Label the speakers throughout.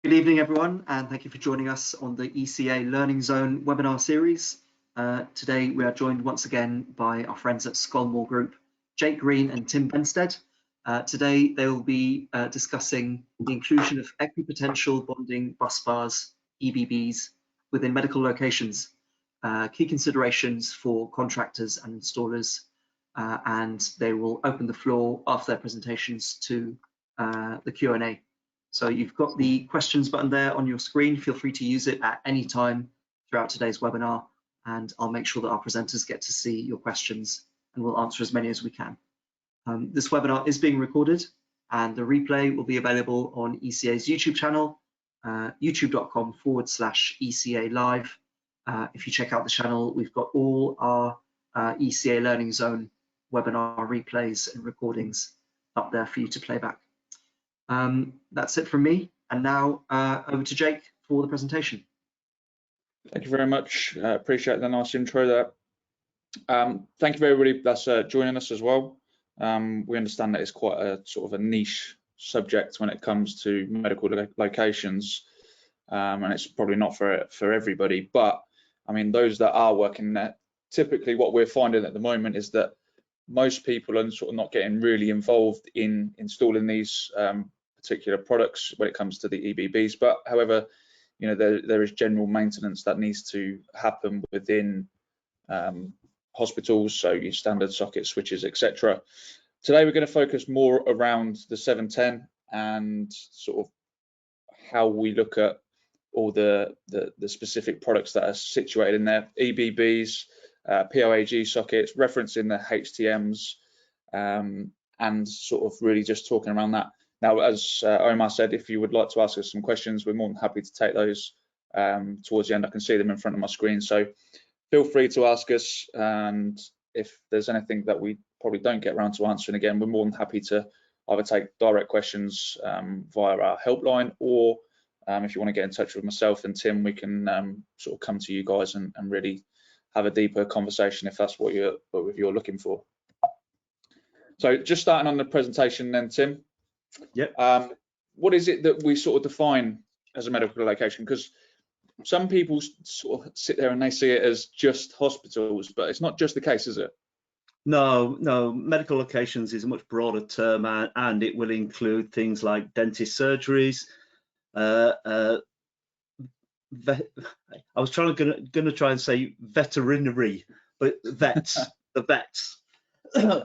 Speaker 1: Good evening, everyone, and thank you for joining us on the ECA Learning Zone webinar series. Today, we are joined once again by our friends at Scolmore Group, Jake Green and Tim Benstead. Today, they will be discussing the inclusion of Equipotential Bonding Busbars, EBBs, within medical locations, key considerations for contractors and installers, and they will open the floor after their presentations to the Q&A. So you've got the questions button there on your screen. Feel free to use it at any time throughout today's webinar, and I'll make sure that our presenters get to see your questions and we'll answer as many as we can. This webinar is being recorded and the replay will be available on ECA's YouTube channel, youtube.com/ECA Live. If you check out the channel, we've got all our ECA Learning Zone webinar replays and recordings up there for you to play back. That's it from me, and now over to Jake for the presentation.
Speaker 2: Thank you very much. Appreciate the nice intro there. Thank you everybody that's joining us as well. We understand that it's quite a sort of a niche subject when it comes to medical locations, and it's probably not for everybody, but I mean, those that are working there, typically what we're finding at the moment is that most people are sort of not getting really involved in installing these particular products when it comes to the EBBs, but however, you know, there is general maintenance that needs to happen within hospitals, so your standard socket switches, etc. Today we're going to focus more around the 710 and sort of how we look at all the specific products that are situated in there, EBBs, POAG sockets, referencing the HTMs, and sort of really just talking around that. Now, as Omar said, if you would like to ask us some questions, we're more than happy to take those towards the end. I can see them in front of my screen, so feel free to ask us, and if there's anything that we probably don't get around to answering again, we're more than happy to either take direct questions via our helpline, or if you want to get in touch with myself and Tim, we can sort of come to you guys and really have a deeper conversation if that's what you're looking for. So just starting on the presentation then, Tim.
Speaker 1: Yep.
Speaker 2: What is it that we sort of define as a medical location? Because some people sort of sit there and they see it as just hospitals, but it's not just the case, is it?
Speaker 1: No, medical locations is a much broader term, and it will include things like dentist surgeries. I was gonna try and say veterinary, but vets, the vets,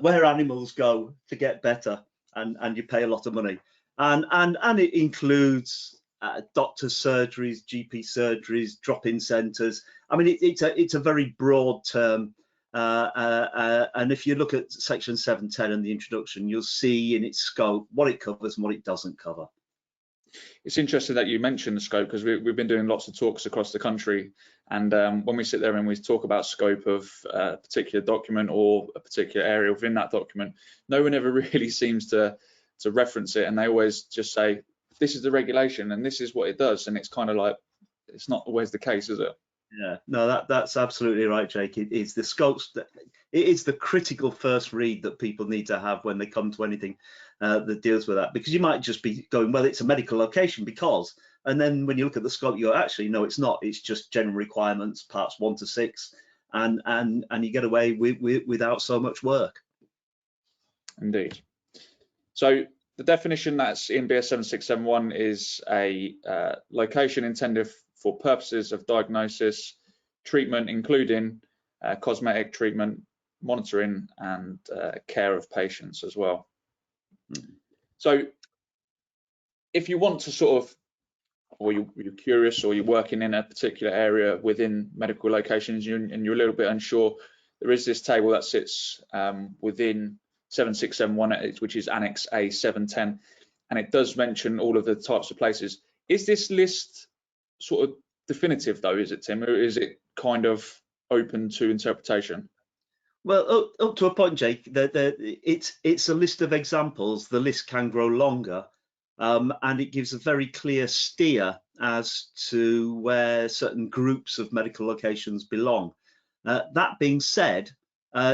Speaker 1: where animals go to get better, and you pay a lot of money, and it includes doctors' surgeries, GP surgeries, drop-in centres. I mean, it's a very broad term, and if you look at section 710 and the introduction, you'll see in its scope what it covers and what it doesn't cover.
Speaker 2: It's interesting that you mentioned the scope, because we've been doing lots of talks across the country, and when we sit there and we talk about scope of a particular document or a particular area within that document, no one ever really seems to reference it, and they always just say this is the regulation and this is what it does, and it's kind of like it's not always the case, is it?
Speaker 1: Yeah, no, that's absolutely right, Jake. It is the scopes that it is the critical first read that people need to have when they come to anything that deals with that, because you might just be going, well, it's a medical location because, and then when you look at the scope, you're actually, no, it's not. It's just general requirements, parts 1 to 6, and you get away without so much work.
Speaker 2: Indeed. So the definition that's in BS 7671 is a location intended for purposes of diagnosis, treatment, including cosmetic treatment, monitoring, and care of patients as well. So if you want to sort of, or you're curious, or you're working in a particular area within medical locations and you're a little bit unsure, there is this table that sits within 7671, which is Annex A 710, and it does mention all of the types of places. Is this list sort of definitive though, is it, Tim, or is it kind of open to interpretation?
Speaker 1: Well, up to a point, Jake. It's a list of examples. The list can grow longer, and it gives a very clear steer as to where certain groups of medical locations belong. That being said,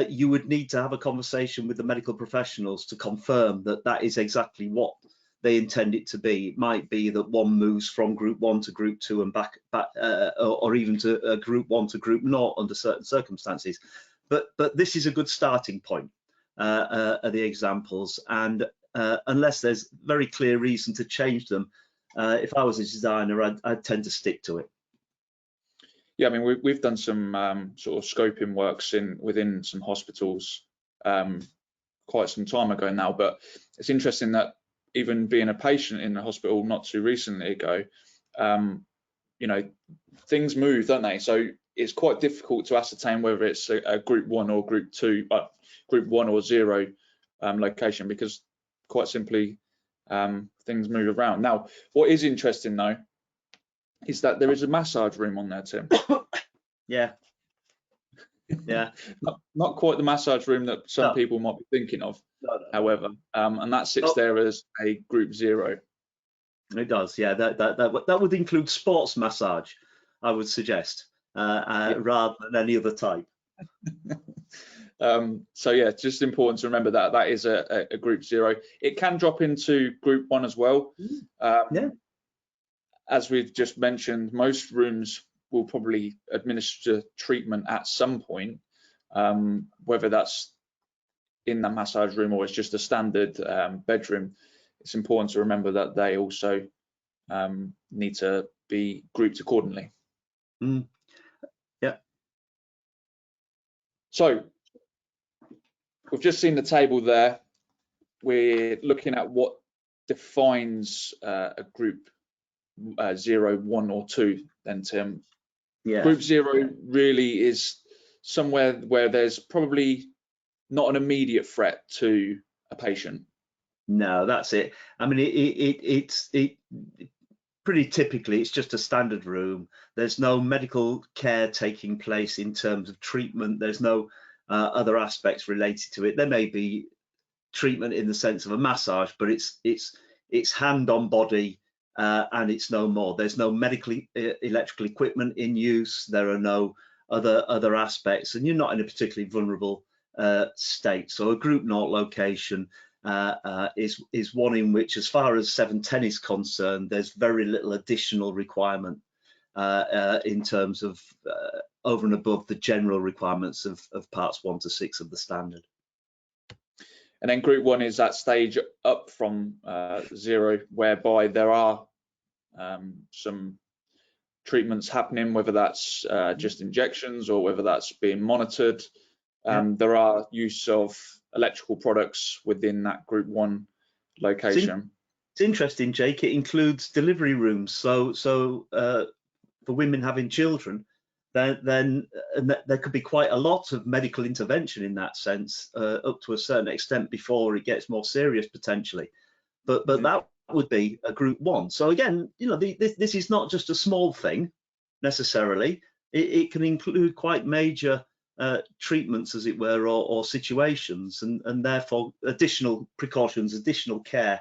Speaker 1: you would need to have a conversation with the medical professionals to confirm that that is exactly what
Speaker 3: they intend it to be. It might be that one moves from group 1 to group 2 and back or even to group 1 to group 0 under certain circumstances. But this is a good starting point, are the examples, and unless there's very clear reason to change them, if I was a designer, I'd tend to stick to it.
Speaker 2: Yeah, I mean, we've done some sort of scoping works within some hospitals quite some time ago now, but it's interesting that even being a patient in the hospital not too recently ago, you know, things move, don't they? So it's quite difficult to ascertain whether it's a group 1 or group 2, but group 1 or 0 location, because quite simply things move around. Now, what is interesting though is that there is a massage room on there, Tim.
Speaker 3: Yeah. Yeah.
Speaker 2: Not quite the massage room that some people might be thinking of, however, and that sits there as a group 0.
Speaker 3: It does, yeah. That would include sports massage, I would suggest, rather than any other type.
Speaker 2: So yeah, it's just important to remember that that is a group 0. It can drop into group 1 as well.
Speaker 3: Yeah.
Speaker 2: As we've just mentioned, most rooms will probably administer treatment at some point, whether that's in the massage room or it's just a standard bedroom. It's important to remember that they also need to be grouped accordingly.
Speaker 3: Yeah.
Speaker 2: So we've just seen the table there. We're looking at what defines a group 0, 1 or 2 then, Tim.
Speaker 3: Yeah.
Speaker 2: Group 0 really is somewhere where there's probably not an immediate threat to a patient.
Speaker 3: No, that's it. I mean, it's pretty typically it's just a standard room. There's no medical care taking place in terms of treatment. There's no other aspects related to it. There may be treatment in the sense of a massage, but it's hand on body, and it's no more. There's no medical electrical equipment in use. There are no other aspects, and you're not in a particularly vulnerable state. So a group 0 location is one in which, as far as 710 is concerned, there's very little additional requirement in terms of over and above the general requirements of parts 1 to 6 of the standard.
Speaker 2: And then group 1 is that stage up from 0, whereby there are some treatments happening, whether that's just injections or whether that's being monitored. There are use of electrical products within that group 1 location.
Speaker 3: It's interesting, Jake. It includes delivery rooms. So for women having children, then there could be quite a lot of medical intervention in that sense, up to a certain extent before it gets more serious potentially. But that would be a group 1. So again, you know, this is not just a small thing necessarily. It can include quite major treatments, as it were, or situations, and therefore additional precautions, additional care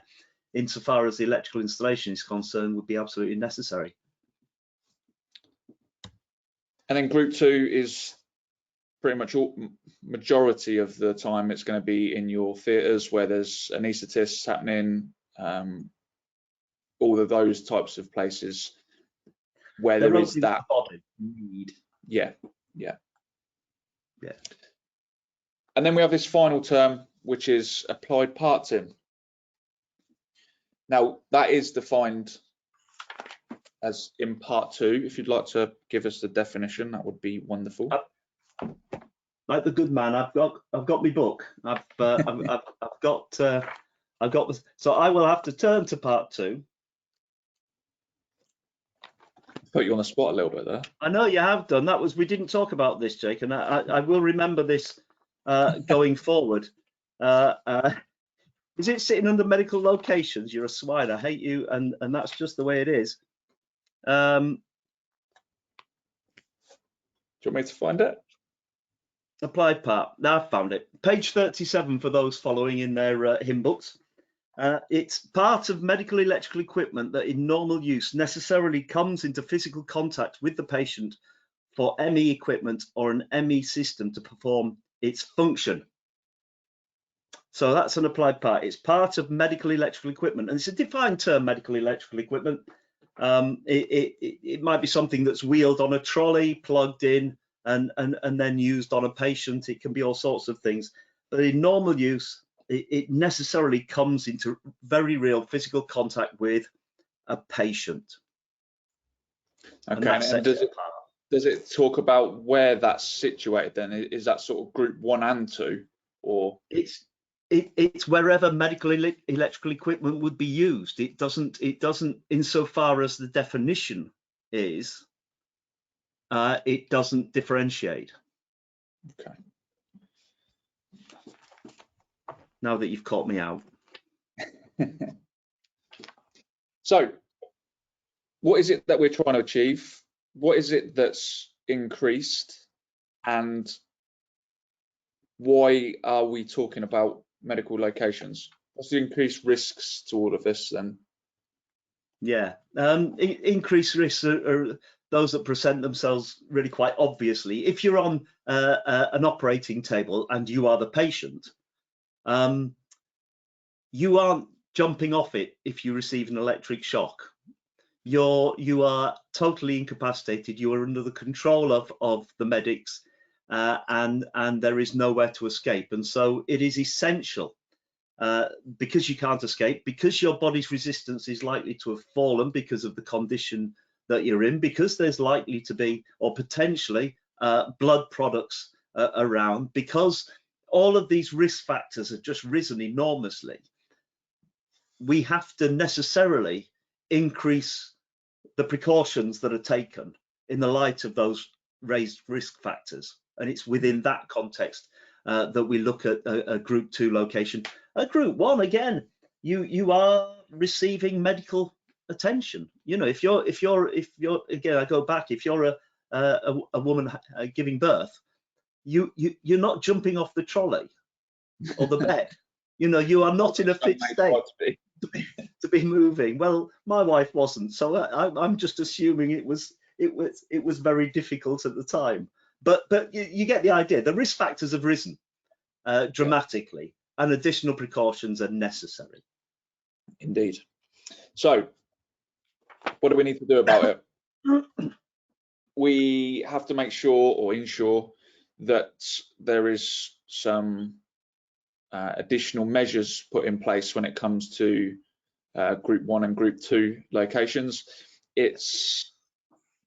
Speaker 3: insofar as the electrical installation is concerned would be absolutely necessary.
Speaker 2: And then group 2 is pretty much majority of the time it's going to be in your theatres where there's anaesthetists happening, all of those types of places where there is that need. Yeah. And then we have this final term, which is applied parts in. Now that is defined as in part 2. If you'd like to give us the definition, that would be wonderful.
Speaker 3: Like the good man, I've got my book. I've got. So I will have to turn to part 2.
Speaker 2: Put you on the spot a little bit there.
Speaker 3: I know you have done. We didn't talk about this, Jake, and I will remember this going forward. Is it sitting under medical locations? You're a swine. I hate you, and that's just the way it is.
Speaker 2: Do you want me to find it?
Speaker 3: Applied part. Now I've found it. Page 37 for those following in their hymn books. It's part of medical electrical equipment that in normal use necessarily comes into physical contact with the patient for ME equipment or an ME system to perform its function. So that's an applied part. It's part of medical electrical equipment, and it's a defined term, medical electrical equipment. It might be something that's wheeled on a trolley, plugged in, and then used on a patient. It can be all sorts of things. But in normal use, it necessarily comes into very real physical contact with a patient.
Speaker 2: Okay, and does it talk about where that's situated then? Is that sort of group 1 and 2, or?
Speaker 3: It's wherever medical electrical equipment would be used. It doesn't insofar as the definition is, it doesn't differentiate.
Speaker 2: Okay.
Speaker 3: Now that you've caught me out.
Speaker 2: So what is it that we're trying to achieve? What is it that's increased, and why are we talking about medical locations? What's the increased risks to all of this then?
Speaker 3: Yeah, increased risks are those that present themselves really quite obviously. If you're on an operating table and you are the patient, you aren't jumping off it if you receive an electric shock. You are totally incapacitated. You are under the control of the medics, and there is nowhere to escape. And so it is essential, because you can't escape, because your body's resistance is likely to have fallen because of the condition that you're in, because there's likely to be, or potentially, blood products around, because all of these risk factors have just risen enormously. We have to necessarily increase the precautions that are taken in the light of those raised risk factors. And it's within that context that we look at a group 2 location. A group 1, again, you are receiving medical attention. You know, if you're again, I go back, if you're a woman giving birth, you're not jumping off the trolley or the bed. You know, you are not in a fit state to be moving. Well, my wife wasn't, so I'm just assuming it was very difficult at the time. But you get the idea. The risk factors have risen dramatically, and additional precautions are necessary.
Speaker 2: Indeed. So, what do we need to do about it? We have to make sure or ensure that there is some additional measures put in place when it comes to group 1 and group 2 locations. It's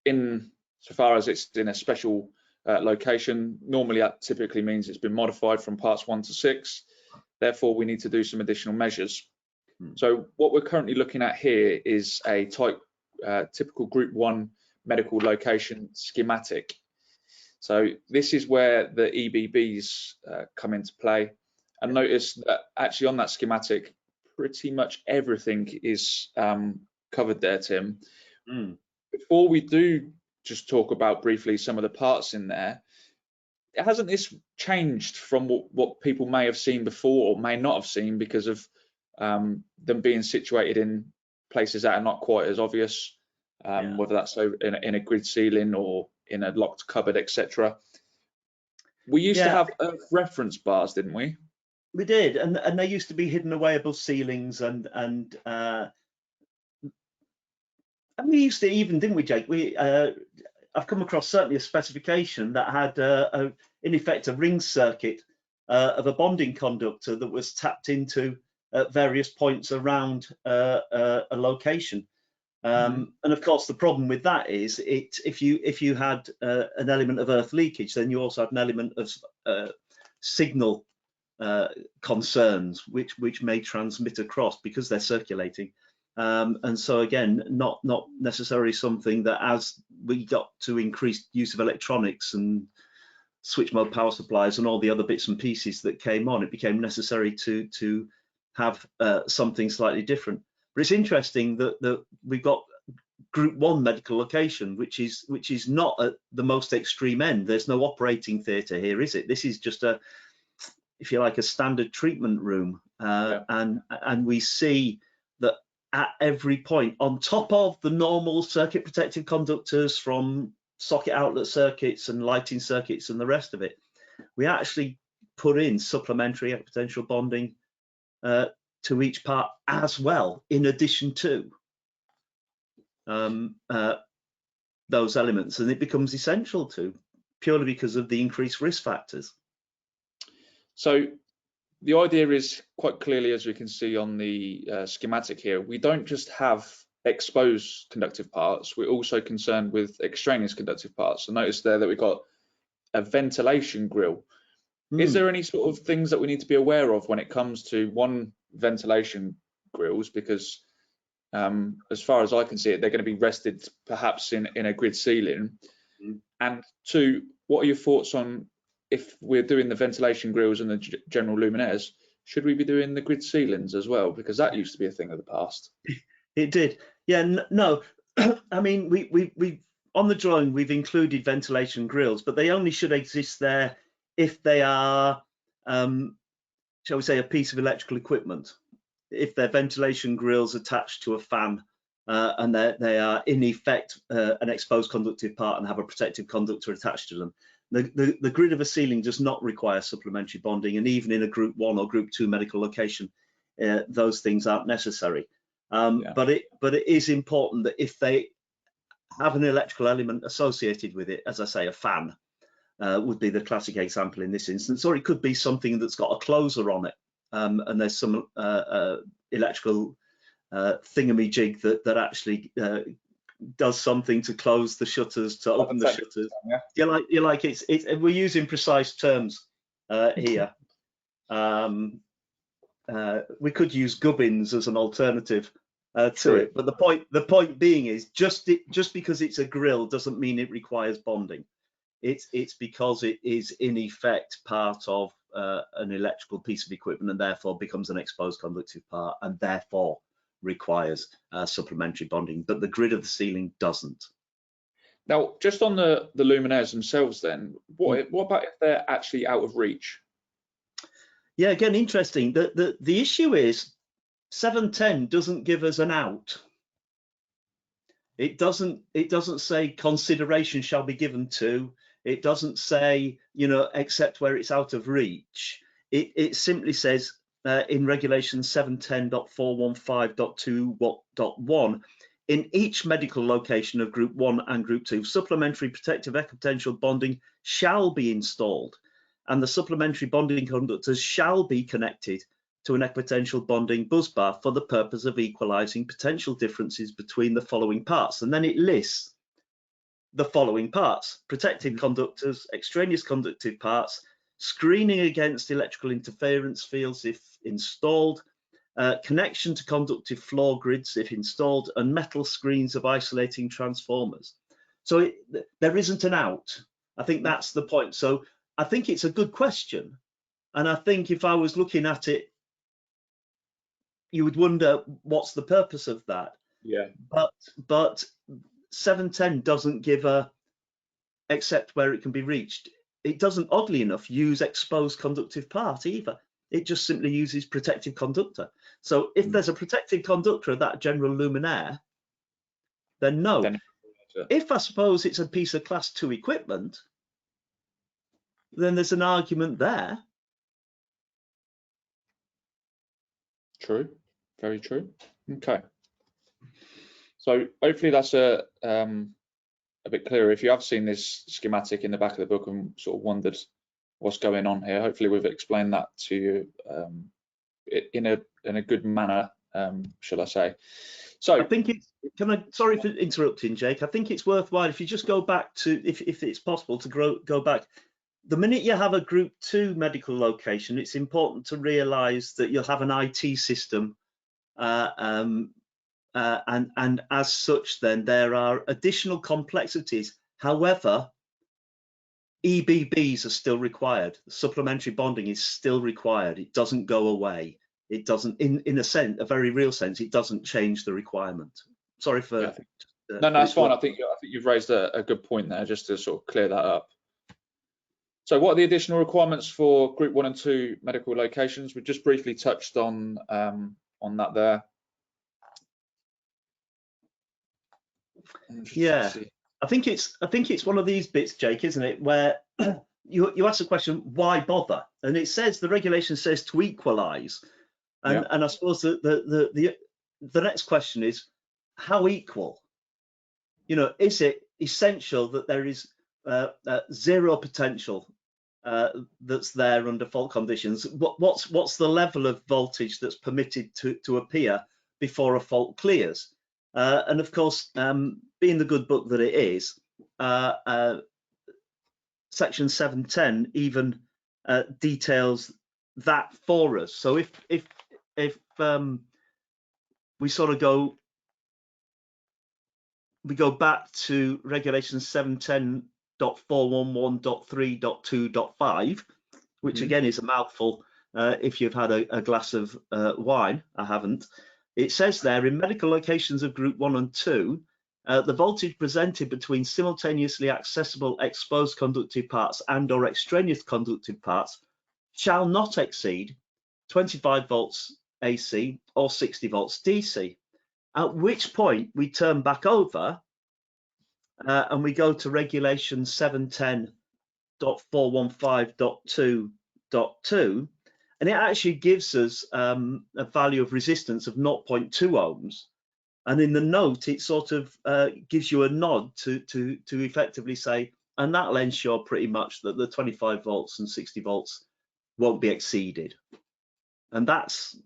Speaker 2: so far as it's in a special location, normally that typically means it's been modified from parts 1 to 6. Therefore, we need to do some additional measures. So what we're currently looking at here is a typical group 1 medical location schematic. So this is where the EBBs come into play. And notice that actually on that schematic, pretty much everything is covered there, Tim. Before we do just talk about briefly some of the parts in there, hasn't this changed from what people may have seen before or may not have seen because of them being situated in places that are not quite as obvious, whether that's in a grid ceiling or in a locked cupboard, etc. We used to have reference bars, didn't we?
Speaker 3: We did, and they used to be hidden away above ceilings, and we used to even, didn't we, Jake? I've come across certainly a specification that had in effect a ring circuit of a bonding conductor that was tapped into at various points around a location. And of course, the problem with that is if you had an element of earth leakage, then you also had an element of signal concerns which may transmit across because they're circulating. And so again, not necessarily something that, as we got to increased use of electronics and switch mode power supplies and all the other bits and pieces that came on, it became necessary to have something slightly different. But it's interesting that we've got group 1 medical location, which is not at the most extreme end. There's no operating theatre here, is it? This is just a, if you like, a standard treatment room, and we see that at every point, on top of the normal circuit protective conductors from socket outlet circuits and lighting circuits and the rest of it, we actually put in supplementary equipotential bonding to each part as well, in addition to those elements, and it becomes essential to, purely because of the increased risk factors.
Speaker 2: So the idea is quite clearly, as we can see on the schematic here, we don't just have exposed conductive parts, we're also concerned with extraneous conductive parts. So notice there that we've got a ventilation grill. Is there any sort of things that we need to be aware of when it comes to, one, ventilation grills? Because as far as I can see it, they're going to be rested perhaps in a grid ceiling. And two, what are your thoughts on, if we're doing the ventilation grills and the general luminaires, should we be doing the grid ceilings as well? Because that used to be a thing of the past.
Speaker 3: It did. Yeah, no, I mean, we on the drawing, we've included ventilation grills, but they only should exist there if they are, shall we say, a piece of electrical equipment. If they're ventilation grills attached to a fan, and they are in effect an exposed conductive part and have a protective conductor attached to them, the grid of a ceiling does not require supplementary bonding, and even in a Group 1 or Group 2 medical location, those things aren't necessary. But it is important that if they have an electrical element associated with it, as I say, a fan would be the classic example in this instance, or it could be something that's got a closer on it, and there's some electrical thingamajig that actually does something to close the shutters, to open the shutters. Yeah. You're like it's we're using precise terms here. We could use gubbins as an alternative to it, but the point being is just because it's a grill doesn't mean it requires bonding. It's because it is in effect part of an electrical piece of equipment, and therefore becomes an exposed conductive part, and therefore requires supplementary bonding, but the grid of the ceiling doesn't.
Speaker 2: Now, just on the luminaires themselves then, what about if they're actually out of reach?
Speaker 3: Yeah, again, interesting. The issue is 710 doesn't give us an out. It doesn't say consideration shall be given to. It doesn't say, except where it's out of reach. It simply says in regulation 710.415.2.1, in each medical location of Group 1 and Group 2, supplementary protective equipotential bonding shall be installed, and the supplementary bonding conductors shall be connected to an equipotential bonding busbar for the purpose of equalizing potential differences between the following parts. And then it lists the following parts: protective conductors, extraneous conductive parts, screening against electrical interference fields if installed, connection to conductive floor grids if installed, and metal screens of isolating transformers. So there isn't an out. I think that's the point. So I think it's a good question, and I think if I was looking at it, you would wonder what's the purpose of that.
Speaker 2: Yeah.
Speaker 3: But 710 doesn't give a except where it can be reached. It doesn't, oddly enough, use exposed conductive part either. It just simply uses protective conductor. So if there's a protective conductor of that general luminaire, then no. If I suppose it's a piece of class 2 equipment, then there's an argument there.
Speaker 2: True, very true. Okay. So hopefully that's a bit clearer. If you have seen this schematic in the back of the book and sort of wondered what's going on here, hopefully we've explained that to you in a good manner, shall I say. So
Speaker 3: I think it's, sorry for interrupting, Jake. I think it's worthwhile if you just go back to, if it's possible to go back. The minute you have a Group 2 medical location, it's important to realise that you'll have an IT system, and as such, then there are additional complexities. However, EBBs are still required. Supplementary bonding is still required. It doesn't go away. It doesn't, in a sense, a very real sense, it doesn't change the requirement. Sorry for.
Speaker 2: Yeah, no, that's fine. I think you've raised a good point there, just to sort of clear that up. So what are the additional requirements for Group 1 and 2 medical locations? We just briefly touched on that there.
Speaker 3: Yeah, I think it's one of these bits, Jake, isn't it, where you ask the question, why bother? And it says, the regulation says to equalize. And I suppose the next question is, how equal? You know, is it essential that there is zero potential that's there under fault conditions? What's the level of voltage that's permitted to appear before a fault clears? And of course, being the good book that it is, section 710 even details that for us. So if we sort of go back to regulation 710.411.3.2.5, which again is a mouthful if you've had a glass of wine. I haven't. It says there, in medical locations of group 1 and 2, the voltage presented between simultaneously accessible exposed conductive parts and or extraneous conductive parts shall not exceed 25 volts AC or 60 volts DC. At which point we turn back over and we go to regulation 710.415.2.2, and it actually gives us a value of resistance of 0.2 ohms. And in the note, it sort of gives you a nod to effectively say, and that'll ensure pretty much that the 25 volts and 60 volts won't be exceeded. And that's,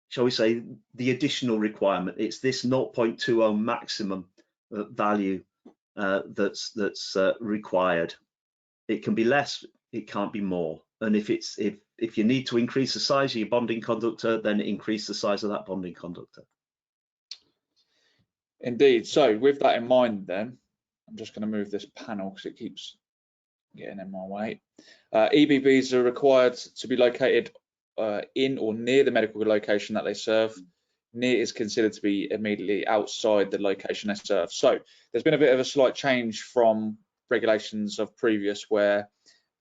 Speaker 3: shall we say, the additional requirement. It's this 0.2 ohm maximum value that's required. It can be less, it can't be more. And if you need to increase the size of your bonding conductor, then increase the size of that bonding conductor.
Speaker 2: Indeed. So with that in mind, then I'm just going to move this panel because it keeps getting in my way. EBBs are required to be located in or near the medical location that they serve. Near is considered to be immediately outside the location they serve. So there's been a bit of a slight change from regulations of previous, where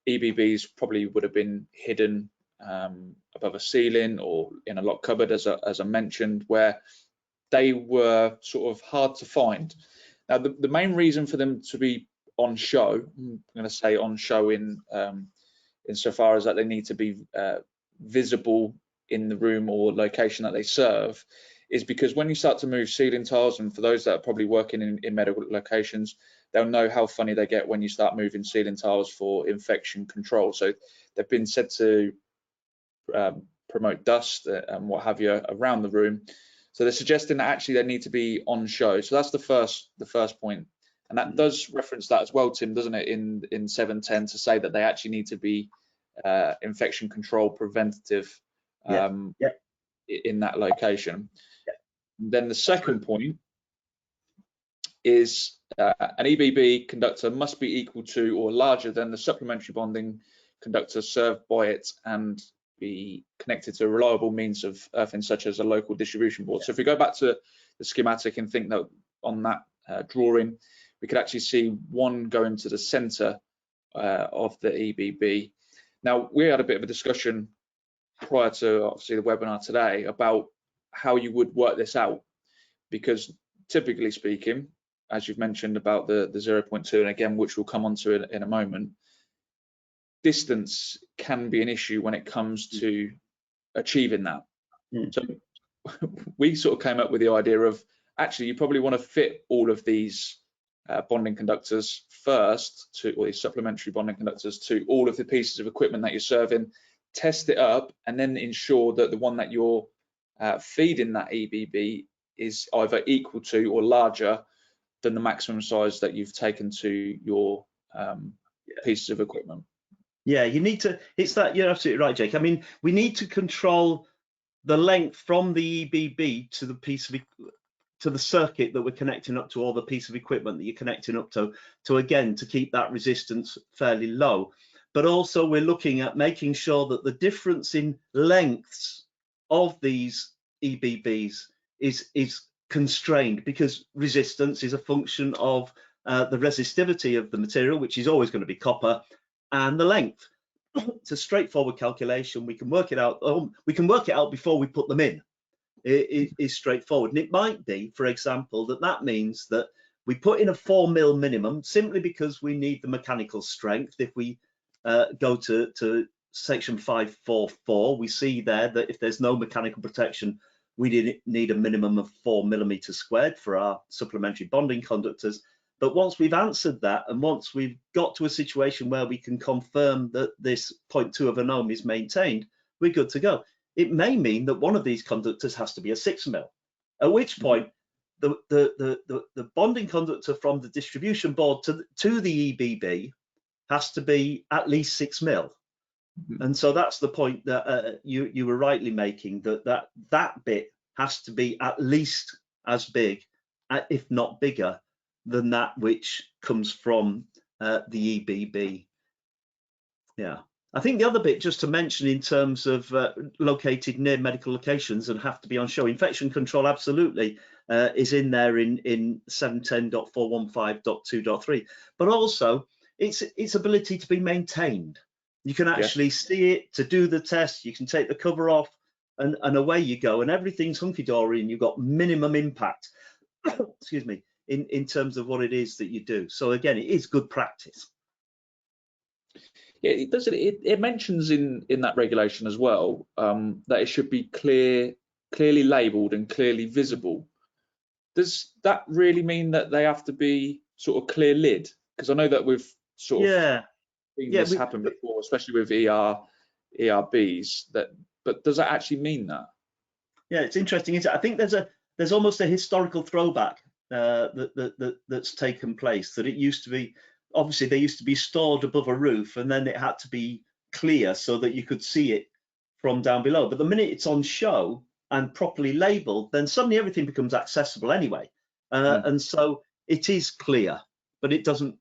Speaker 2: EBBs probably would have been hidden above a ceiling or in a locked cupboard, as I mentioned, where they were sort of hard to find. Now, the main reason for them to be on show, I'm going to say on show insofar as that they need to be visible in the room or location that they serve, is because when you start to move ceiling tiles, and for those that are probably working in medical locations, they'll know how funny they get when you start moving ceiling tiles for infection control. So they've been said to promote dust and what have you around the room. So they're suggesting that actually they need to be on show. So that's the first point. And that does reference that as well, Tim, doesn't it, in 710, to say that they actually need to be infection control preventative in that location. Then the second point is an EBB conductor must be equal to or larger than the supplementary bonding conductor served by it and be connected to a reliable means of earthing, such as a local distribution board. So if we go back to the schematic and think that on that drawing, we could actually see one going to the center of the EBB. Now, we had a bit of a discussion prior to obviously the webinar today about how you would work this out, because typically speaking, as you've mentioned about the 0.2, and again, which we'll come on to in a moment, distance can be an issue when it comes to achieving that. So we sort of came up with the idea of, actually, you probably want to fit all of these bonding conductors first, or these supplementary bonding conductors, to all of the pieces of equipment that you're serving, test it up, and then ensure that the one that you're feeding that EBB is either equal to or larger than the maximum size that you've taken to your pieces of equipment.
Speaker 3: Yeah, you need to, it's that, you're absolutely right, Jake. I mean, we need to control the length from the EBB to the piece of, to the circuit that we're connecting up to, or the piece of equipment that you're connecting up to again, to keep that resistance fairly low. But also we're looking at making sure that the difference in lengths of these EBBs is constrained, because resistance is a function of the resistivity of the material, which is always going to be copper, and the length. It's a straightforward calculation. We can work it out. We can work it out before we put them in. It is straightforward. And it might be, for example, that means that we put in a 4 mil minimum simply because we need the mechanical strength if we go to section 544, we see there that if there's no mechanical protection, we need a minimum of 4 millimeters squared for our supplementary bonding conductors. But once we've answered that, and once we've got to a situation where we can confirm that this 0.2 of an ohm is maintained, we're good to go. It may mean that one of these conductors has to be a 6 mil, at which point the bonding conductor from the distribution board to the EBB has to be at least 6 mil. And so that's the point that you were rightly making, that bit has to be at least as big, if not bigger, than that which comes from the EBB. Yeah, I think the other bit just to mention in terms of located near medical locations and have to be on show, infection control absolutely is in there in 710.415.2.3, but also its ability to be maintained. You can actually see it, to do the test, you can take the cover off and away you go, and everything's hunky-dory and you've got minimum impact, excuse me, in terms of what it is that you do. So again, it is good practice.
Speaker 2: Yeah, it does. It mentions in that regulation as well that it should be clearly labelled and clearly visible. Does that really mean that they have to be sort of clear lid? Because I know that we've sort of seen this happen before, especially with ERBs. But does that actually mean that? Yeah,
Speaker 3: it's interesting. I think there's almost a historical throwback that's taken place. That it used to be, obviously they used to be stored above a roof, and then it had to be clear so that you could see it from down below. But the minute it's on show and properly labelled, then suddenly everything becomes accessible anyway. And so it is clear, but it doesn't.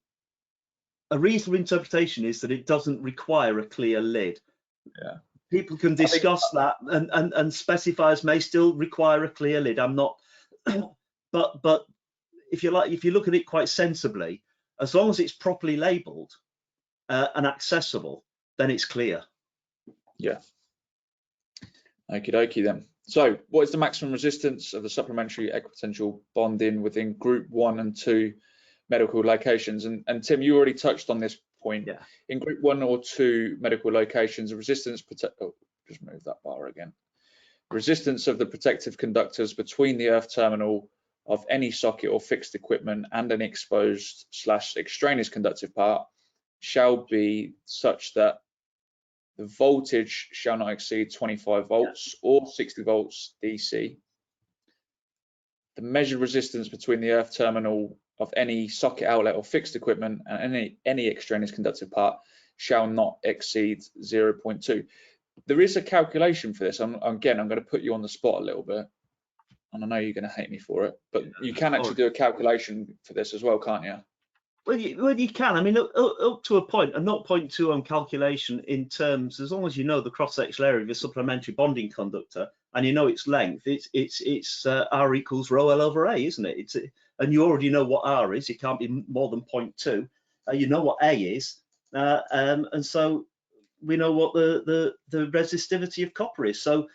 Speaker 3: A reasonable interpretation is that it doesn't require a clear lid.
Speaker 2: Yeah.
Speaker 3: People can discuss that, and specifiers may still require a clear lid. I'm not, but if you like, if you look at it quite sensibly, as long as it's properly labelled and accessible, then it's clear.
Speaker 2: Yeah. Okie dokie then. So, what is the maximum resistance of the supplementary equipotential bonding within Group 1 and 2 medical locations? And Tim, you already touched on this point.
Speaker 3: Yeah.
Speaker 2: In Group 1 or 2 medical locations, the resistance just move that bar again. Resistance of the protective conductors between the earth terminal of any socket or fixed equipment and an exposed / extraneous conductive part shall be such that the voltage shall not exceed 25 volts or 60 volts DC. The measured resistance between the earth terminal of any socket outlet or fixed equipment and any extraneous conductive part shall not exceed 0.2. There is a calculation for this. Again, I'm going to put you on the spot a little bit, and I know you're going to hate me for it, but you can actually do a calculation for this as well, can't you?
Speaker 3: Well, you can. I mean, up to a point, a 0.2 on calculation in terms, as long as you know the cross-sectional area of your supplementary bonding conductor and you know its length, it's R equals rho L over A, isn't it? And you already know what R is. It can't be more than 0.2. You know what A is, and so we know what the resistivity of copper is. So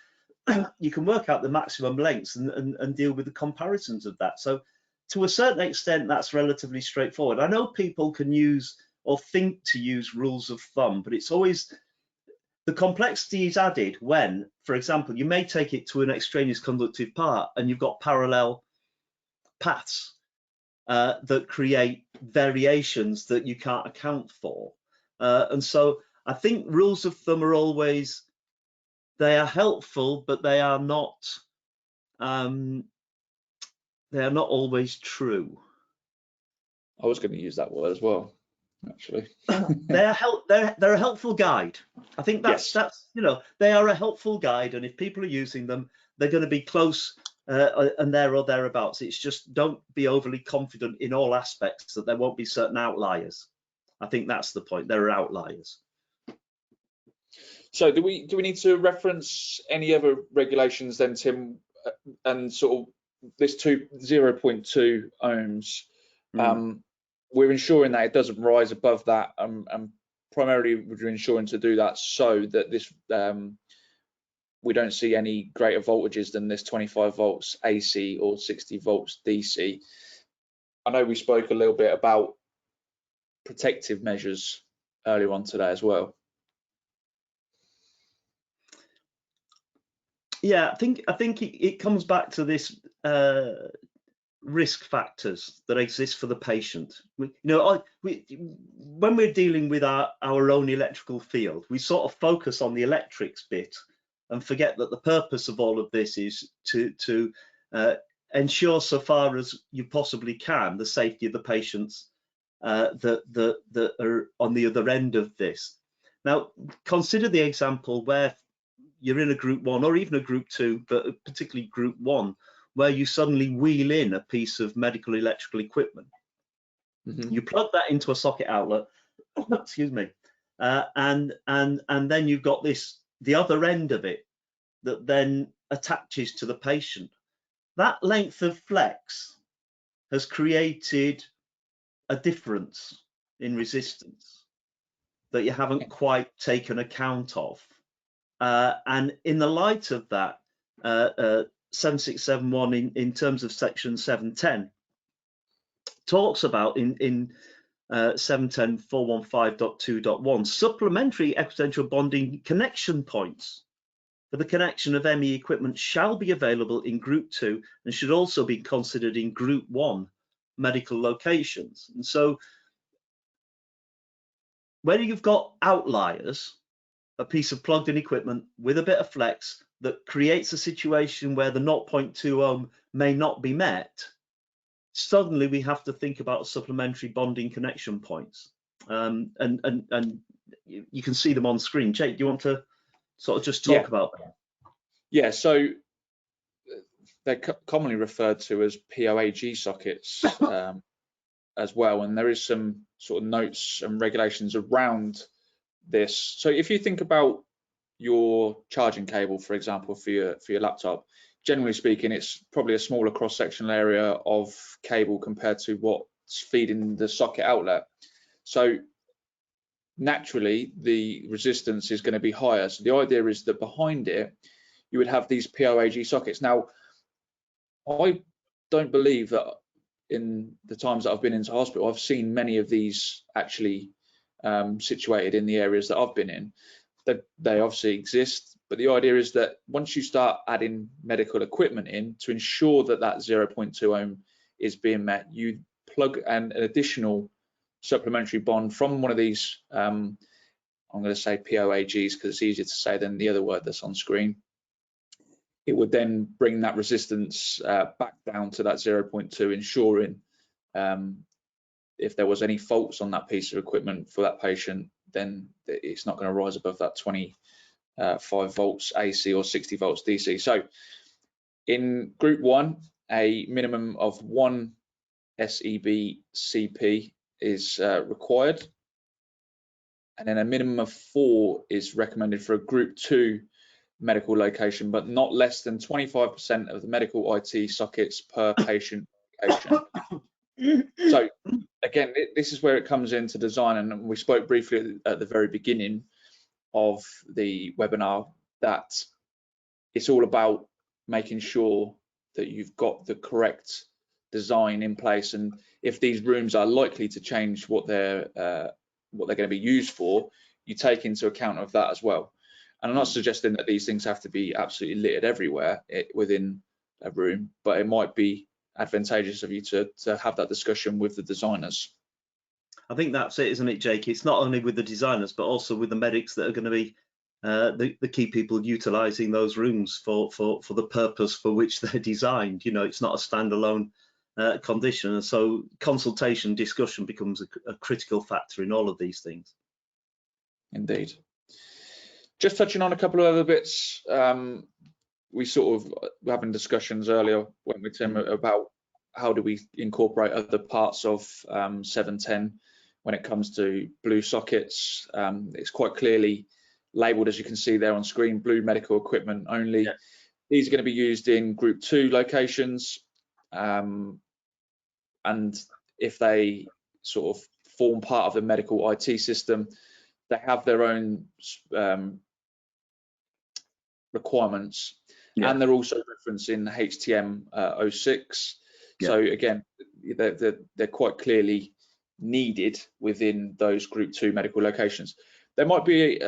Speaker 3: you can work out the maximum lengths and deal with the comparisons of that. So to a certain extent, that's relatively straightforward. I know people can use or think to use rules of thumb, but it's always, the complexity is added when, for example, you may take it to an extraneous conductive part and you've got parallel paths that create variations that you can't account for. And so I think rules of thumb are always, they are helpful, but they are not always true.
Speaker 2: I was going to use that word as well, actually.
Speaker 3: they're a helpful guide. I think that's they are a helpful guide, and if people are using them, they're going to be close and there or thereabouts. It's just don't be overly confident in all aspects that there won't be certain outliers. I think that's the point. There are outliers.
Speaker 2: So do we need to reference any other regulations then, Tim, and sort of this 0.2 ohms? We're ensuring that it doesn't rise above that, and primarily we're ensuring to do that so that this we don't see any greater voltages than this 25 volts AC or 60 volts DC. I know we spoke a little bit about protective measures earlier on today as well.
Speaker 3: Yeah, I think it comes back to this risk factors that exist for the patient. When we're dealing with our own electrical field, we sort of focus on the electrics bit and forget that the purpose of all of this is to ensure, so far as you possibly can, the safety of the patients that are on the other end of this. Now, consider the example where you're in a group 1 or even a group 2, but particularly group 1, where you suddenly wheel in a piece of medical electrical equipment. You plug that into a socket outlet, excuse me, and then you've got the other end of it that then attaches to the patient. That length of flex has created a difference in resistance that you haven't quite taken account of. And in the light of that, 7671 in terms of section 710 talks about in 710.415.2.1 supplementary equipotential bonding connection points for the connection of ME equipment shall be available in group 2 and should also be considered in group 1 medical locations. And so whether you've got outliers, a piece of plugged in equipment with a bit of flex that creates a situation where the 0.2 ohm may not be met, suddenly we have to think about supplementary bonding connection points. And you can see them on screen. Jake, do you want to sort of just talk about that?
Speaker 2: Yeah, so they're commonly referred to as POAG sockets as well, and there is some sort of notes and regulations around this. So if you think about your charging cable, for example, for your laptop, generally speaking, it's probably a smaller cross-sectional area of cable compared to what's feeding the socket outlet. So naturally, the resistance is going to be higher. So the idea is that behind it, you would have these POAG sockets. Now, I don't believe that in the times that I've been into hospital, I've seen many of these actually situated in the areas that I've been in. They obviously exist, but the idea is that once you start adding medical equipment in to ensure that that 0.2 ohm is being met, you plug an additional supplementary bond from one of these, I'm going to say POAGs because it's easier to say than the other word that's on screen. It would then bring that resistance back down to that 0.2, ensuring if there was any faults on that piece of equipment for that patient, then it's not going to rise above that 25 volts AC or 60 volts DC. So in group 1, a minimum of 1 SEB CP is required, and then a minimum of 4 is recommended for a group 2 medical location, but not less than 25% of the medical IT sockets per patient location. So again, this is where it comes into design, and we spoke briefly at the very beginning of the webinar that it's all about making sure that you've got the correct design in place, and if these rooms are likely to change what they're going to be used for, you take into account of that as well. And I'm not suggesting that these things have to be absolutely littered everywhere within a room, but it might be advantageous of you to have that discussion with the designers.
Speaker 3: I think that's it, isn't it, Jake? It's not only with the designers, but also with the medics that are going to be the key people utilising those rooms for the purpose for which they're designed. You know, it's not a standalone condition, and so consultation, discussion becomes a critical factor in all of these things.
Speaker 2: Indeed. Just touching on a couple of other bits, we sort of were having discussions earlier, weren't we, Tim, about how do we incorporate other parts of 710 when it comes to blue sockets. It's quite clearly labelled, as you can see there on screen, blue medical equipment only. Yeah. These are going to be used in group 2 locations, and if they sort of form part of the medical IT system, they have their own requirements, yeah. And they're also referenced in HTM 06. Yeah. So again, they're quite clearly needed within those group 2 medical locations. There might be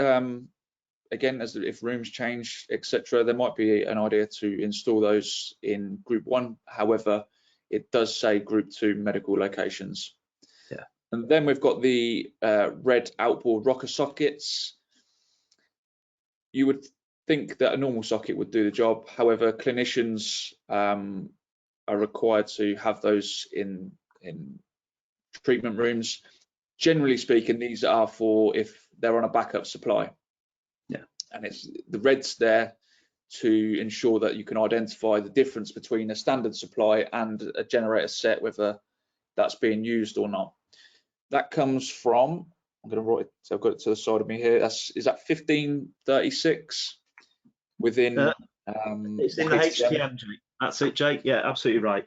Speaker 2: again, as if rooms change, etc., there might be an idea to install those in Group 1. However, it does say Group 2 medical locations.
Speaker 3: Yeah.
Speaker 2: And then we've got the red outboard rocker sockets. You would think that a normal socket would do the job. However, clinicians are required to have those in treatment rooms. Generally speaking, these are for if they're on a backup supply.
Speaker 3: Yeah.
Speaker 2: And it's the red's there to ensure that you can identify the difference between a standard supply and a generator set, whether that's being used or not. That comes from, I'm going to write it, so I've got it to the side of me here. Is that 1536 within
Speaker 3: it's in the HTM, Jake. That's it, Jake. Yeah, absolutely right.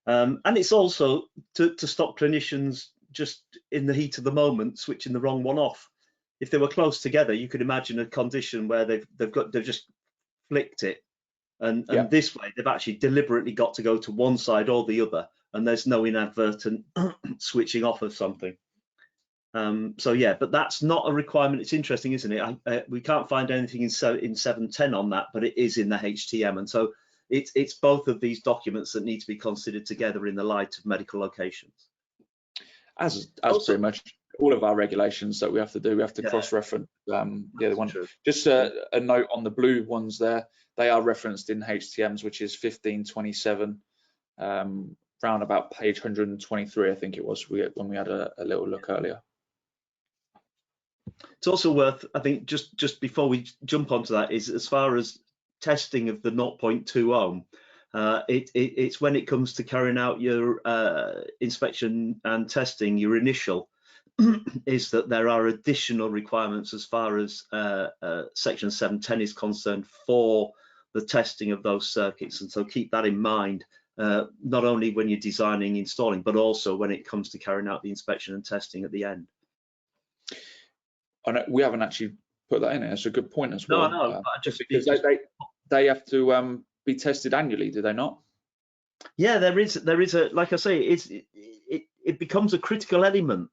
Speaker 3: And it's also to stop clinicians just in the heat of the moment switching the wrong one off. If they were close together, you could imagine a condition where they've just flicked it, and this way they've actually deliberately got to go to one side or the other, and there's no inadvertent switching off of something. So yeah, but that's not a requirement. It's interesting, isn't it? We can't find anything in 710 on that, but it is in the HTM, and so it's both of these documents that need to be considered together in the light of medical locations. As
Speaker 2: also, pretty much all of our regulations that we have to do, we have to cross-reference the other one. True. Just a note on the blue ones there, they are referenced in HTMs, which is 1527, round about page 123, I think it was, when we had a little look earlier.
Speaker 3: It's also worth, I think, just before we jump onto that, is as far as testing of the 0.2 ohm, it's when it comes to carrying out your inspection and testing, your initial, is that there are additional requirements as far as section 710 is concerned for the testing of those circuits. And so keep that in mind, not only when you're designing, installing, but also when it comes to carrying out the inspection and testing at the end.
Speaker 2: I know we haven't actually put that in there. It's a good point as well.
Speaker 3: No, but just
Speaker 2: because they have to be tested annually, do they not?
Speaker 3: Yeah, there is a, like I say, it becomes a critical element.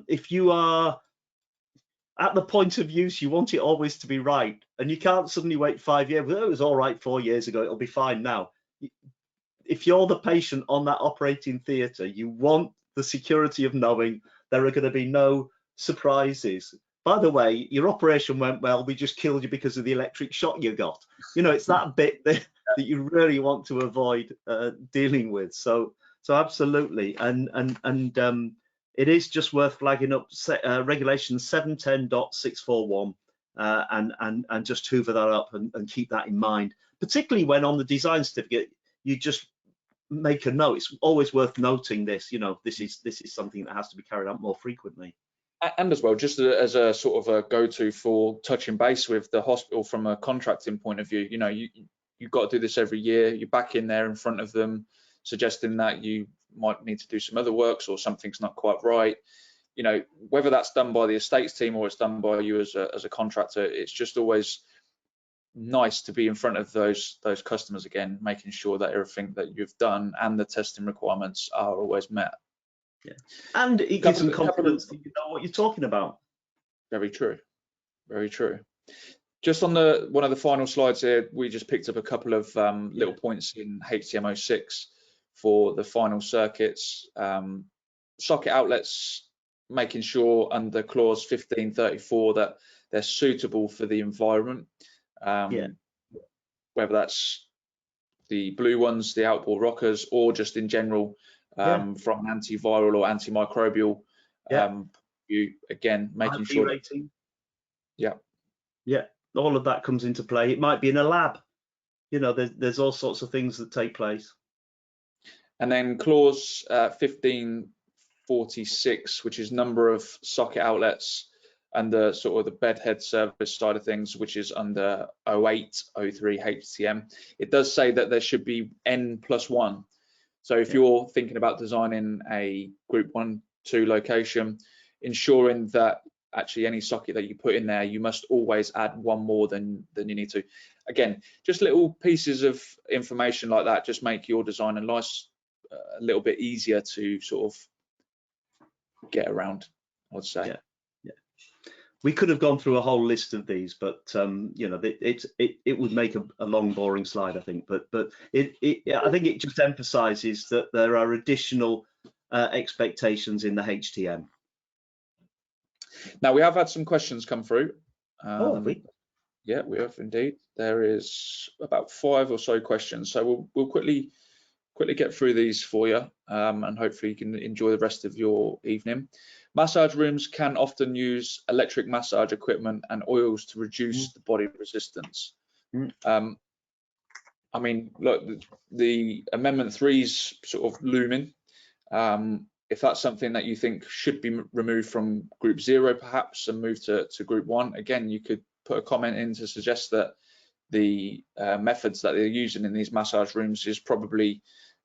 Speaker 3: If you are at the point of use, you want it always to be right, and you can't suddenly wait 5 years. Well, it was all right 4 years ago, it'll be fine now. If you're the patient on that operating theatre, you want the security of knowing there are going to be no surprises. By the way, your operation went well, we just killed you because of the electric shock you got. You know, it's that bit that you really want to avoid dealing with. So absolutely, and it is just worth flagging up regulation 710.641 and just hoover that up and keep that in mind, particularly when on the design certificate you just make a note. It's always worth noting this. You know, this is something that has to be carried out more frequently.
Speaker 2: And as well, just as a sort of a go-to for touching base with the hospital from a contracting point of view, you know, you've got to do this every year. You're back in there in front of them, suggesting that you might need to do some other works or something's not quite right. You know, whether that's done by the estates team or it's done by you as a contractor, it's just always nice to be in front of those customers again, making sure that everything that you've done and the testing requirements are always met.
Speaker 3: Yeah, and it gives them confidence that you know what you're talking about.
Speaker 2: Very true, very true. Just on one of the final slides here, we just picked up a couple of little points in HTM06 for the final circuits. Socket outlets, making sure under clause 1534 that they're suitable for the environment. Whether that's the blue ones, the outboard rockers, or just in general from an antiviral or antimicrobial view, again, making sure
Speaker 3: rating. All of that comes into play. It might be in a lab. You know, there's all sorts of things that take place.
Speaker 2: And then clause 1546, which is number of socket outlets and the sort of the bedhead service side of things, which is under 0803 HTM. It does say that there should be N+1. So if you're thinking about designing a group 1-2 location, ensuring that actually any socket that you put in there, you must always add one more than you need to. Again, just little pieces of information like that just make your design and life a little bit easier to sort of get around, I'd say.
Speaker 3: we could have gone through a whole list of these, but you know, it would make a long, boring slide, I think. But I think it just emphasises that there are additional expectations in the HTM.
Speaker 2: Now we have had some questions come through.
Speaker 3: Oh, have we?
Speaker 2: Yeah, we have indeed. There is about 5 or so questions, so we'll quickly get through these for you, and hopefully you can enjoy the rest of your evening. Massage rooms can often use electric massage equipment and oils to reduce the body resistance. I mean, look, the Amendment 3's sort of looming. If that's something that you think should be removed from Group 0 perhaps and moved to Group 1, again, you could put a comment in to suggest that the methods that they're using in these massage rooms is probably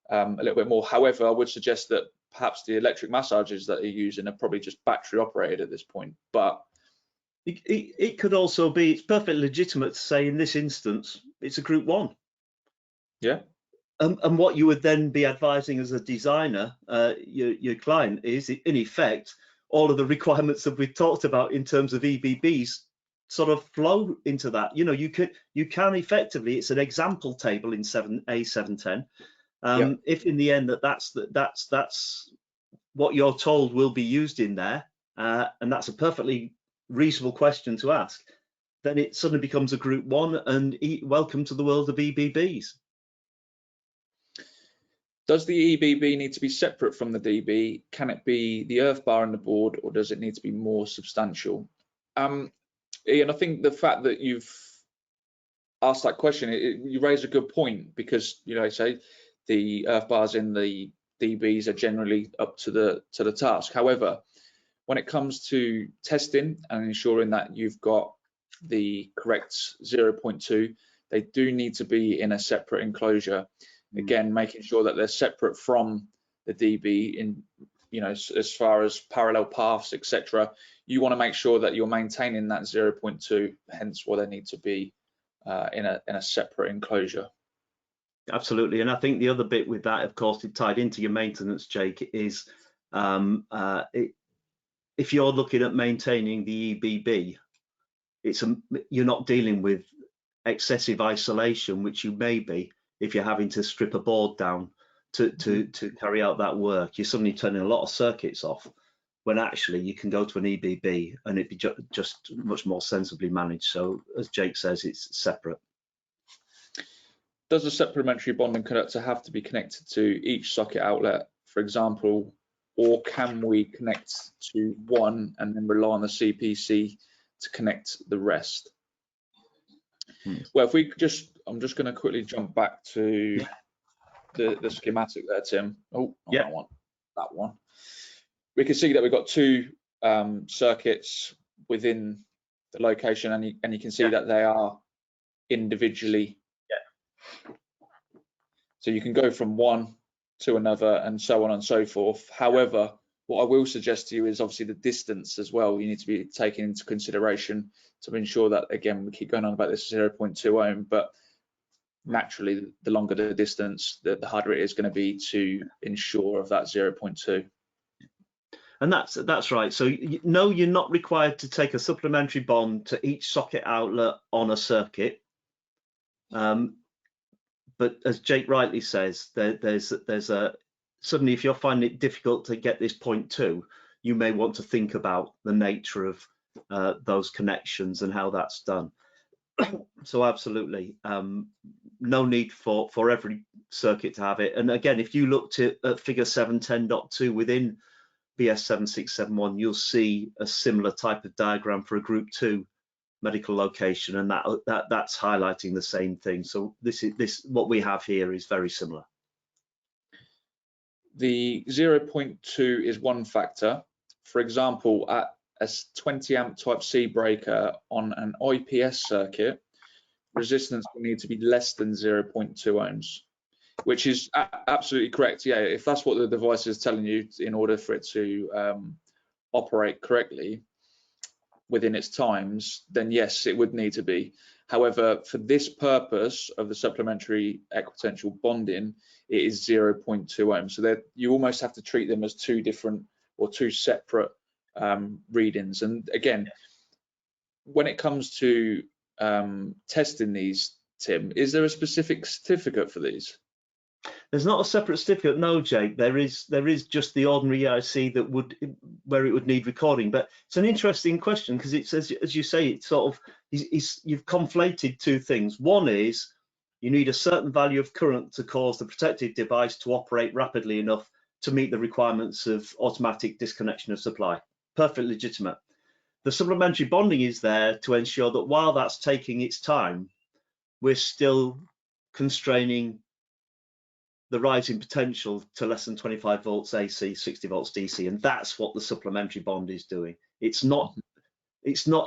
Speaker 2: a little bit more. However, I would suggest that perhaps the electric massages that they're using are probably just battery operated at this point. But
Speaker 3: it could also be, it's perfectly legitimate to say in this instance, it's a Group 1.
Speaker 2: Yeah.
Speaker 3: And what you would then be advising as a designer, your client, is in effect, all of the requirements that we've talked about in terms of EBBs sort of flow into that. You know, you can effectively, it's an example table in A710. If in the end that's what you're told will be used in there, and that's a perfectly reasonable question to ask, then it suddenly becomes a Group 1 and welcome to the world of EBBs.
Speaker 2: Does the EBB need to be separate from the DB? Can it be the earth bar and the board, or does it need to be more substantial? Ian, I think the fact that you've asked that question, you raise a good point, because, you know, say the earth bars in the DBs are generally up to the task. However, when it comes to testing and ensuring that you've got the correct 0.2, they do need to be in a separate enclosure. Again, making sure that they're separate from the DB in, you know, as far as parallel paths, etc. You want to make sure that you're maintaining that 0.2, hence why they need to be in a separate enclosure.
Speaker 3: Absolutely, and I think the other bit with that, of course, it tied into your maintenance, Jake, is if you're looking at maintaining the EBB, you're not dealing with excessive isolation, which you may be if you're having to strip a board down to carry out that work. You're suddenly turning a lot of circuits off, when actually you can go to an EBB and it'd be just much more sensibly managed. So as Jake says, it's separate.
Speaker 2: Does a supplementary bonding conductor have to be connected to each socket outlet, for example, or can we connect to one and then rely on the CPC to connect the rest? Well, if we just, I'm just going to quickly jump back to the schematic there, Tim. Oh, yeah, that one. We can see that we've got 2 circuits within the location, and you can see that they are individually. So you can go from one to another and so on and so forth. However, what I will suggest to you is obviously the distance as well. You need to be taken into consideration to ensure that, again, we keep going on about this 0.2 ohm, but naturally the longer the distance, the harder it is going to be to ensure of that 0.2.
Speaker 3: And that's right. So no, you're not required to take a supplementary bond to each socket outlet on a circuit. But as Jake rightly says, there's a suddenly, if you're finding it difficult to get this 0.2, you may want to think about the nature of those connections and how that's done. So absolutely, no need for every circuit to have it. And again, if you looked at figure 710.2 within BS 7671, you'll see a similar type of diagram for a Group 2 medical location, and that's highlighting the same thing. So this what we have here is very similar.
Speaker 2: The 0.2 is one factor. For example, at a 20 amp type C breaker on an IPS circuit, resistance will need to be less than 0.2 ohms, which is absolutely correct. Yeah, if that's what the device is telling you in order for it to operate correctly within its times, then yes, it would need to be. However, for this purpose of the supplementary equipotential bonding, it is 0.2 ohms. So that you almost have to treat them as 2 different or 2 separate readings. And again, when it comes to testing these, Tim, is there a specific certificate for these?
Speaker 3: There's not a separate certificate, no, Jake. There is just the ordinary EIC that would, where it would need recording. But it's an interesting question, because it says, as you say, it's sort of, you've conflated two things. One is you need a certain value of current to cause the protected device to operate rapidly enough to meet the requirements of automatic disconnection of supply. Perfectly legitimate. The supplementary bonding is there to ensure that while that's taking its time, we're still constraining the rising potential to less than 25 volts AC, 60 volts DC, and that's what the supplementary bond is doing. It's not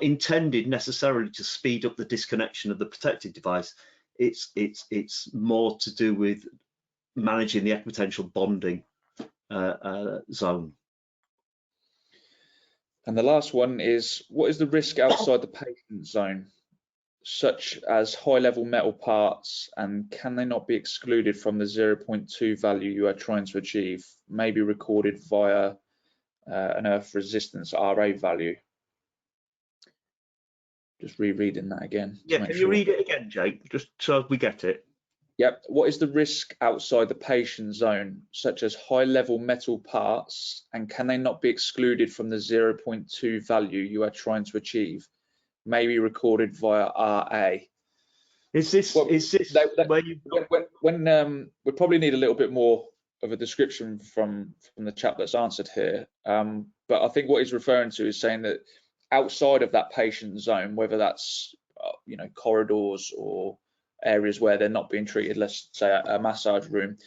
Speaker 3: intended necessarily to speed up the disconnection of the protected device. It's more to do with managing the equipotential bonding zone.
Speaker 2: And the last one is, what is the risk outside the patient zone, such as high-level metal parts, and can they not be excluded from the 0.2 value you are trying to achieve, maybe recorded via an earth resistance RA value? Just rereading that again.
Speaker 3: Yeah, can you read it again, Jake, just so we get it?
Speaker 2: Yep. What is the risk outside the patient zone, such as high-level metal parts, and can they not be excluded from the 0.2 value you are trying to achieve, maybe recorded via RA?
Speaker 3: Is this where you
Speaker 2: we probably need a little bit more of a description from the chap that's answered here, but I think what he's referring to is saying that outside of that patient zone, whether that's corridors or areas where they're not being treated, let's say a massage room,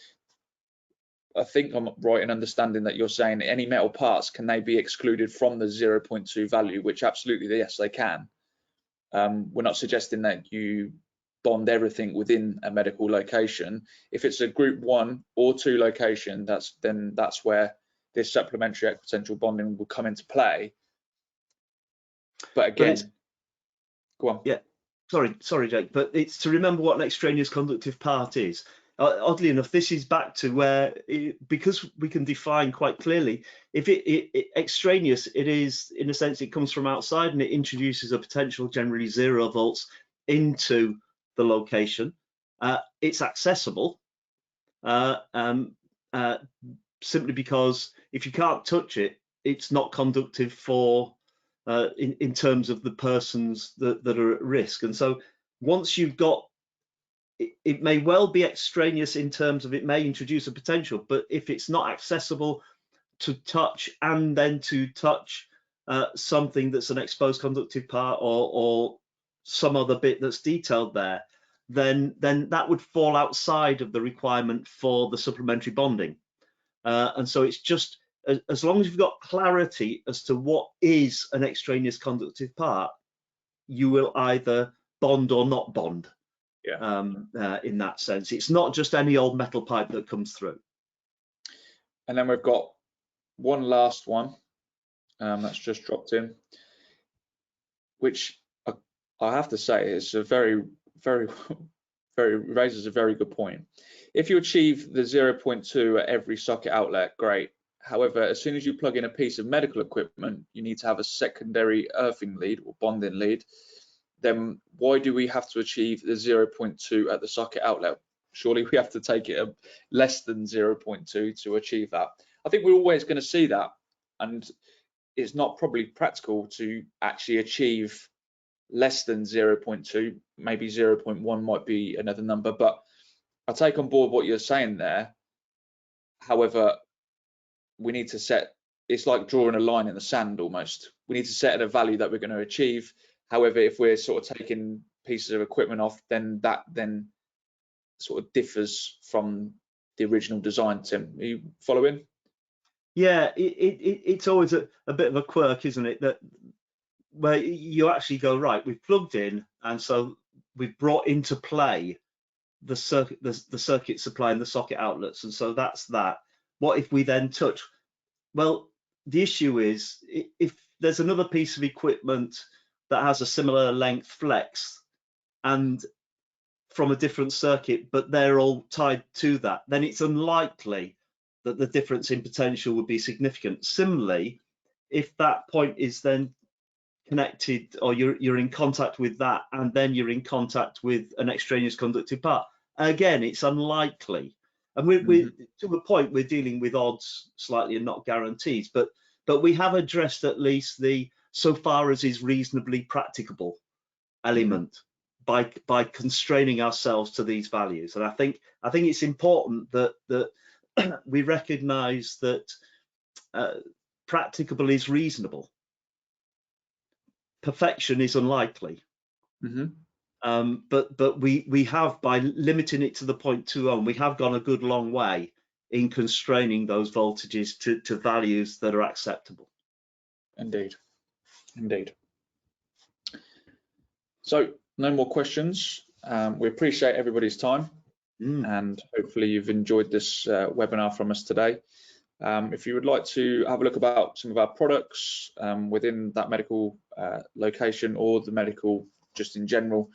Speaker 2: I think I'm right in understanding that you're saying any metal parts, can they be excluded from the 0.2 value, which absolutely, yes, they can. We're not suggesting that you bond everything within a medical location. If it's a group 1 or 2 location, that's where this supplementary equipotential bonding will come into play. But again, go on.
Speaker 3: Yeah, sorry, Jake, but it's to remember what an extraneous conductive part is. Oddly enough, this is back to where, because we can define quite clearly, if extraneous, it is, in a sense, it comes from outside and it introduces a potential generally 0 volts into the location. It's accessible, simply because if you can't touch it, it's not conductive for in terms of the persons that are at risk. And so once you've got, it may well be extraneous in terms of it may introduce a potential, but if it's not accessible to touch and then to touch something that's an exposed conductive part or some other bit that's detailed there, then that would fall outside of the requirement for the supplementary bonding. And so it's just, as long as you've got clarity as to what is an extraneous conductive part, you will either bond or not bond. Yeah. In that sense, it's not just any old metal pipe that comes through.
Speaker 2: And then we've got one last one that's just dropped in, which I have to say is a very raises a very good point. If you achieve the 0.2 at every socket outlet, great. However, as soon as you plug in a piece of medical equipment, you need to have a secondary earthing lead or bonding lead. Then why do we have to achieve the 0.2 at the socket outlet? Surely we have to take it less than 0.2 to achieve that. I think we're always going to see that, and it's not probably practical to actually achieve less than 0.2. Maybe 0.1 might be another number, but I take on board what you're saying there. However, we need to set, it's like drawing a line in the sand almost. We need to set at a value that we're going to achieve. However, if we're sort of taking pieces of equipment off, then that sort of differs from the original design. Tim, are you following?
Speaker 3: Yeah, it's always a bit of a quirk, isn't it? That where you actually go, right, we've plugged in, and so we've brought into play the circuit supply and the socket outlets, and so that's that. What if we then touch? Well, the issue is if there's another piece of equipment that has a similar length flex and from a different circuit, but they're all tied to that, then it's unlikely that the difference in potential would be significant. Similarly, if that point is then connected, or you're in contact with that, and then you're in contact with an extraneous conductive part. Again, it's unlikely, and we're to a point we're dealing with odds slightly and not guarantees, but we have addressed at least the so far as is reasonably practicable element by constraining ourselves to these values. And I think it's important that we recognise that practicable is reasonable. Perfection is unlikely. But we have, by limiting it to the 0.2 ohm, we have gone a good long way in constraining those voltages to values that are acceptable.
Speaker 2: Indeed. So no more questions. We appreciate everybody's time, and hopefully you've enjoyed this webinar from us today. If you would like to have a look about some of our products within that medical location, or the medical just in general,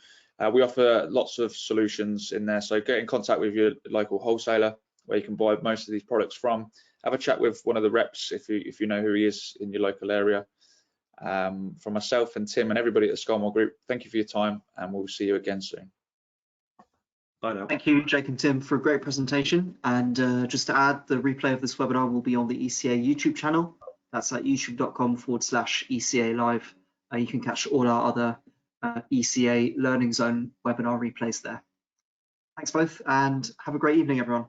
Speaker 2: we offer lots of solutions in there. So get in contact with your local wholesaler where you can buy most of these products from. Have a chat with one of the reps if you know who he is in your local area. From myself and Tim and everybody at the Scolmore Group, thank you for your time, and we'll see you again soon.
Speaker 3: Bye now.
Speaker 1: Thank you, Jake and Tim, for a great presentation. And just to add, the replay of this webinar will be on the ECA YouTube channel. That's at youtube.com/ECA Live. You can catch all our other ECA Learning Zone webinar replays there. Thanks both, and have a great evening, everyone.